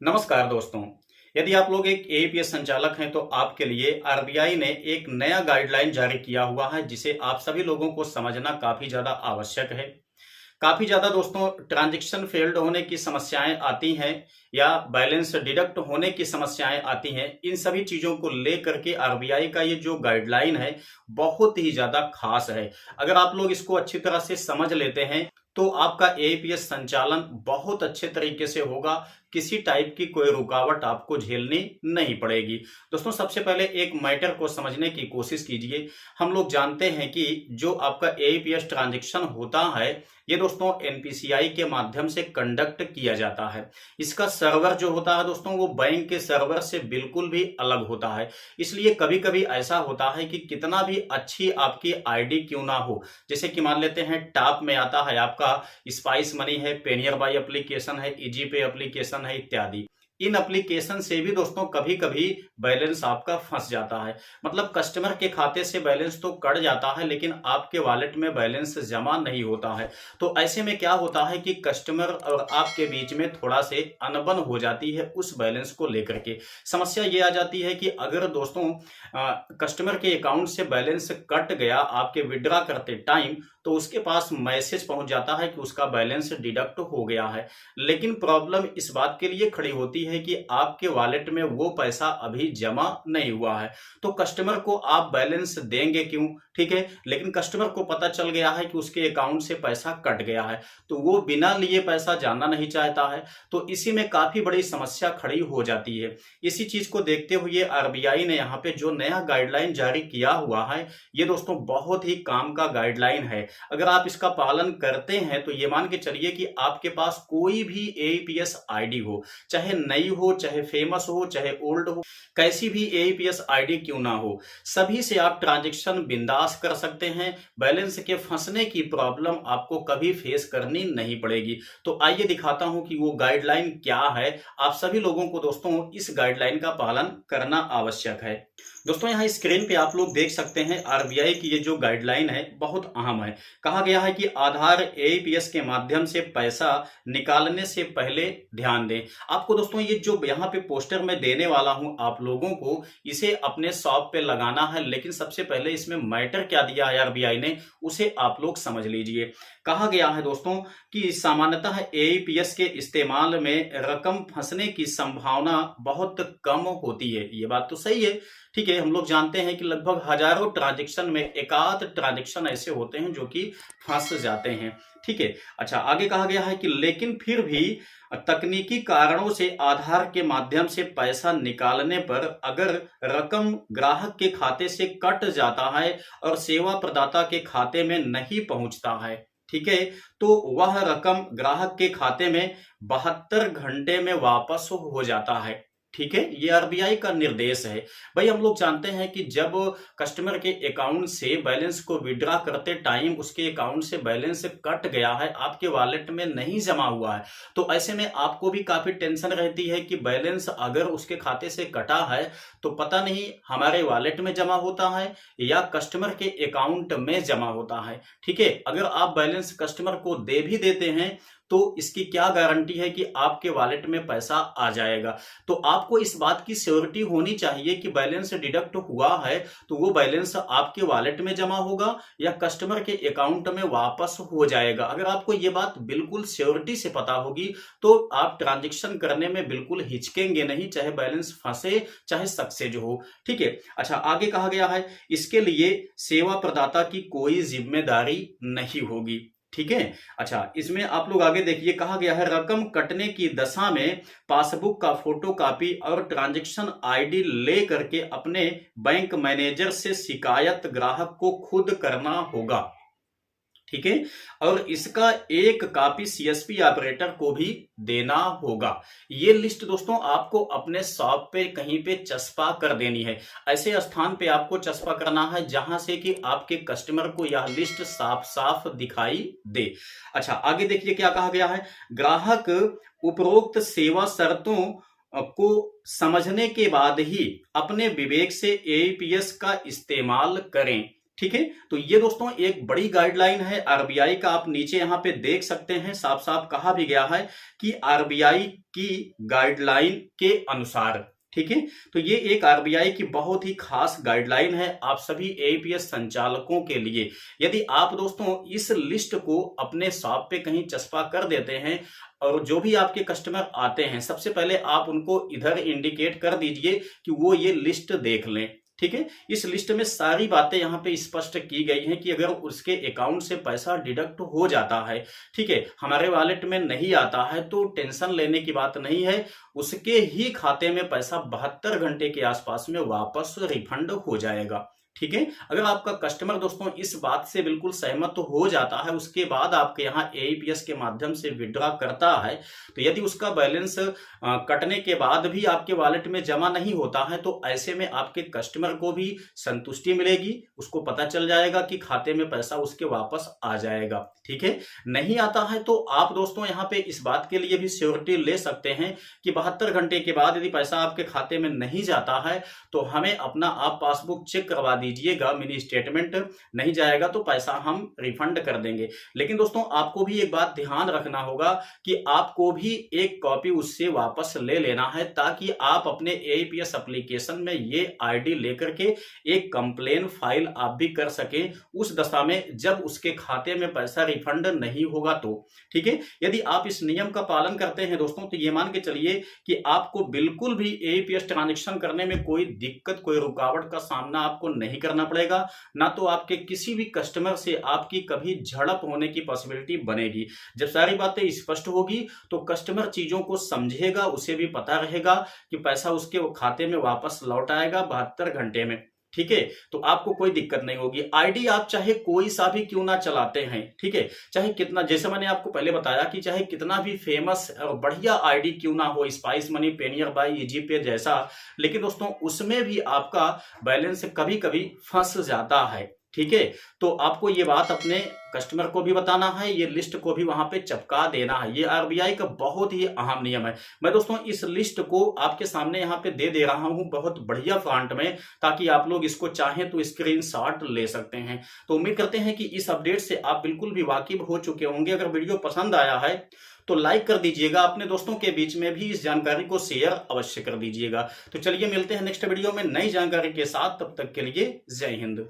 नमस्कार दोस्तों। यदि आप लोग एक एईपीएस संचालक हैं तो आपके लिए आरबीआई ने एक नया गाइडलाइन जारी किया हुआ है जिसे आप सभी लोगों को समझना काफी ज्यादा आवश्यक है। काफी ज्यादा दोस्तों ट्रांजैक्शन फेल्ड होने की समस्याएं आती हैं या बैलेंस डिडक्ट होने की समस्याएं आती हैं। इन सभी चीजों को लेकर के आरबीआई का ये जो गाइडलाइन है बहुत ही ज्यादा खास है। अगर आप लोग इसको अच्छी तरह से समझ लेते हैं तो आपका एईपीएस संचालन बहुत अच्छे तरीके से होगा। किसी टाइप की कोई रुकावट आपको झेलनी नहीं पड़ेगी। दोस्तों सबसे पहले एक मैटर को समझने की कोशिश कीजिए। हम लोग जानते हैं कि जो आपका एईपीएस ट्रांजैक्शन होता है ये दोस्तों एनपीसीआई के माध्यम से कंडक्ट किया जाता है। इसका सर्वर जो होता है दोस्तों वो बैंक के सर्वर से बिल्कुल भी अलग होता है। इसलिए कभी कभी ऐसा होता है कि कितना भी अच्छी आपकी आईडी क्यों ना हो, जैसे कि मान लेते हैं टॉप में आता है आपका स्पाइस मनी है, पेनियर बाई एप्लीकेशन है, इजी पे एप्लीकेशन है इत्यादि। इन एप्लीकेशन से भी दोस्तों कभी कभी बैलेंस आपका फंस जाता है। मतलब कस्टमर के खाते से बैलेंस तो कट जाता है लेकिन आपके वॉलेट में बैलेंस जमा नहीं होता है। तो ऐसे में क्या होता है कि कस्टमर और आपके बीच में थोड़ा से अनबन हो जाती है उस बैलेंस को लेकर के। समस्या ये आ जाती है कि अगर दोस्तों कस्टमर के अकाउंट से बैलेंस कट गया आपके विड्रॉ करते टाइम तो उसके पास मैसेज पहुंच जाता है कि उसका बैलेंस डिडक्ट हो गया है। लेकिन प्रॉब्लम इस बात के लिए खड़ी होती है कि आपके वॉलेट में वो पैसा अभी जमा नहीं हुआ है। तो कस्टमर को आप बैलेंस देंगे क्यों? ठीक है, लेकिन कस्टमर को पता चल गया है कि उसके अकाउंट से पैसा कट गया है तो वो बिना लिए पैसा जानना नहीं चाहता है। तो इसी में काफी बड़ी समस्या खड़ी हो जाती है। इसी चीज को देखते हुए आरबीआई ने यहाँ पे जो नया गाइडलाइन जारी किया हुआ है ये दोस्तों बहुत ही काम का गाइडलाइन है। अगर आप इसका पालन करते हैं तो ये मान के चलिए कि आपके पास कोई भी एईपीएस आईडी हो, चाहे नई हो, चाहे फेमस हो, चाहे ओल्ड हो, कैसी भी एईपीएस आईडी क्यों ना हो, सभी से आप ट्रांजैक्शन बिंदास कर सकते हैं। बैलेंस के फंसने की प्रॉब्लम आपको कभी फेस करनी नहीं पड़ेगी। तो आइए दिखाता हूं कि वो गाइडलाइन क्या है। आप सभी लोगों को दोस्तों इस गाइडलाइन का पालन करना आवश्यक है। दोस्तों यहाँ स्क्रीन पे आप लोग देख सकते हैं आरबीआई की ये जो गाइडलाइन है बहुत अहम है। कहा गया है कि आधार एईपीएस के माध्यम से पैसा निकालने से पहले ध्यान दें। आपको दोस्तों ये जो यहाँ पे पोस्टर में देने वाला हूं आप लोगों को इसे अपने शॉप पे लगाना है, लेकिन सबसे पहले इसमें मैटर क्या दिया है आरबीआई ने उसे आप लोग समझ लीजिए। कहा गया है दोस्तों कि सामान्यतः एईपीएस के इस्तेमाल में रकम फंसने की संभावना बहुत कम होती है। ये बात तो सही है, ठीक है। हम लोग जानते हैं कि लगभग हजारों ट्रांजैक्शन में एकाध ट्रांजैक्शन ऐसे होते हैं जो कि फंस जाते हैं, ठीक है। अच्छा, आगे कहा गया है कि लेकिन फिर भी तकनीकी कारणों से आधार के माध्यम से पैसा निकालने पर अगर रकम ग्राहक के खाते से कट जाता है और सेवा प्रदाता के खाते में नहीं पहुंचता है, ठीक है, तो वह रकम ग्राहक के खाते में 72 घंटे में वापस हो जाता है। ठीक है, ये आरबीआई का निर्देश है। भाई हम लोग जानते हैं कि जब कस्टमर के अकाउंट से बैलेंस को विड्रॉ करते टाइम उसके अकाउंट से बैलेंस कट गया है, आपके वॉलेट में नहीं जमा हुआ है, तो ऐसे में आपको भी काफी टेंशन रहती है कि बैलेंस अगर उसके खाते से कटा है तो पता नहीं हमारे वॉलेट में जमा होता है या कस्टमर के अकाउंट में जमा होता है। ठीक है, अगर आप बैलेंस कस्टमर को दे भी देते हैं तो इसकी क्या गारंटी है कि आपके वॉलेट में पैसा आ जाएगा। तो आपको इस बात की श्योरिटी होनी चाहिए कि बैलेंस डिडक्ट हुआ है तो वो बैलेंस आपके वॉलेट में जमा होगा या कस्टमर के अकाउंट में वापस हो जाएगा। अगर आपको ये बात बिल्कुल श्योरिटी से पता होगी तो आप ट्रांजेक्शन करने में बिल्कुल हिचकेंगे नहीं, चाहे बैलेंस फंसे चाहे सक्सेस हो। ठीक है, अच्छा आगे कहा गया है इसके लिए सेवा प्रदाता की कोई जिम्मेदारी नहीं होगी। ठीक है, अच्छा इसमें आप लोग आगे देखिए, कहा गया है रकम कटने की दशा में पासबुक का फोटो कॉपी और ट्रांजैक्शन आईडी ले करके अपने बैंक मैनेजर से शिकायत ग्राहक को खुद करना होगा। ठीक है, और इसका एक कॉपी सीएसपी ऑपरेटर को भी देना होगा। ये लिस्ट दोस्तों आपको अपने शॉप पे कहीं पे चस्पा कर देनी है। ऐसे स्थान पे आपको चस्पा करना है जहां से कि आपके कस्टमर को यह लिस्ट साफ साफ दिखाई दे। अच्छा आगे देखिए क्या कहा गया है, ग्राहक उपरोक्त सेवा शर्तों को समझने के बाद ही अपने विवेक से एईपीएस का इस्तेमाल करें। ठीक है। तो ये दोस्तों एक बड़ी गाइडलाइन है आरबीआई का, आप नीचे यहां पे देख सकते हैं, साफ साफ कहा भी गया है कि आरबीआई की गाइडलाइन के अनुसार, ठीक है। तो ये एक आरबीआई की बहुत ही खास गाइडलाइन है आप सभी एईपीएस संचालकों के लिए। यदि आप दोस्तों इस लिस्ट को अपने शॉप पे कहीं चस्पा कर देते हैं और जो भी आपके कस्टमर आते हैं, सबसे पहले आप उनको इधर इंडिकेट कर दीजिए कि वो ये लिस्ट देख लें, ठीक है। इस लिस्ट में सारी बातें यहाँ पे स्पष्ट की गई हैं कि अगर उसके अकाउंट से पैसा डिडक्ट हो जाता है, ठीक है, हमारे वॉलेट में नहीं आता है, तो टेंशन लेने की बात नहीं है, उसके ही खाते में पैसा 72 घंटे के आसपास में वापस रिफंड हो जाएगा, ठीक है। अगर आपका कस्टमर दोस्तों इस बात से बिल्कुल सहमत तो हो जाता है, उसके बाद आपके यहाँ एईपीएस के माध्यम से विड्रॉ करता है, तो यदि उसका बैलेंस कटने के बाद भी आपके वॉलेट में जमा नहीं होता है, तो ऐसे में आपके कस्टमर को भी संतुष्टि मिलेगी, उसको पता चल जाएगा कि खाते में पैसा उसके वापस आ जाएगा, ठीक है। नहीं आता है तो आप दोस्तों यहाँ पे इस बात के लिए भी श्योरिटी ले सकते हैं कि 72 घंटे के बाद यदि पैसा आपके खाते में नहीं जाता है तो हमें अपना आप पासबुक चेक करवा दीजिएगा, मिनी स्टेटमेंट नहीं जाएगा तो पैसा हम रिफंड कर देंगे। लेकिन दोस्तों आपको भी एक बात ध्यान रखना होगा कि आपको भी एक कॉपी उससे वापस ले लेना है, ताकि आप अपने एईपीएस एप्लीकेशन में ये आईडी लेकर के एक कंप्लेन फाइल आप भी कर सके उस दशा में जब उसके खाते में पैसा रिफंड नहीं होगा तो, ठीक है। यदि आप इस नियम का पालन करते हैं दोस्तों, तो ये मान के चलिए कि आपको बिल्कुल भी एईपीएस ट्रांजैक्शन करने में कोई दिक्कत, कोई रुकावट का सामना आपको नहीं करना पड़ेगा, ना तो आपके किसी भी कस्टमर से आपकी कभी झड़प होने की पॉसिबिलिटी बनेगी। जब सारी बातें स्पष्ट होगी तो कस्टमर चीजों को समझेगा, उसे भी पता रहेगा कि पैसा उसके खाते में वापस लौट आएगा 72 घंटे में, ठीक है। तो आपको कोई दिक्कत नहीं होगी। आईडी आप चाहे कोई सा भी क्यों ना चलाते हैं, ठीक है, चाहे कितना, जैसे मैंने आपको पहले बताया कि चाहे कितना भी फेमस और बढ़िया आईडी क्यों ना हो, spice money, Payeer by, easy पे जैसा, लेकिन दोस्तों उसमें भी आपका बैलेंस कभी कभी फंस जाता है, ठीक है। तो आपको ये बात अपने कस्टमर को भी बताना है, ये लिस्ट को भी वहां पे चिपका देना है। ये आरबीआई का बहुत ही अहम नियम है। मैं दोस्तों इस लिस्ट को आपके सामने यहाँ पे दे रहा हूं बहुत बढ़िया फॉन्ट में, ताकि आप लोग इसको चाहें तो स्क्रीनशॉट ले सकते हैं। तो उम्मीद करते हैं कि इस अपडेट से आप बिल्कुल भी वाकिफ हो चुके होंगे। अगर वीडियो पसंद आया है तो लाइक कर दीजिएगा, अपने दोस्तों के बीच में भी इस जानकारी को शेयर अवश्य कर दीजिएगा। तो चलिए मिलते हैं नेक्स्ट वीडियो में नई जानकारी के साथ, तब तक के लिए जय हिंद।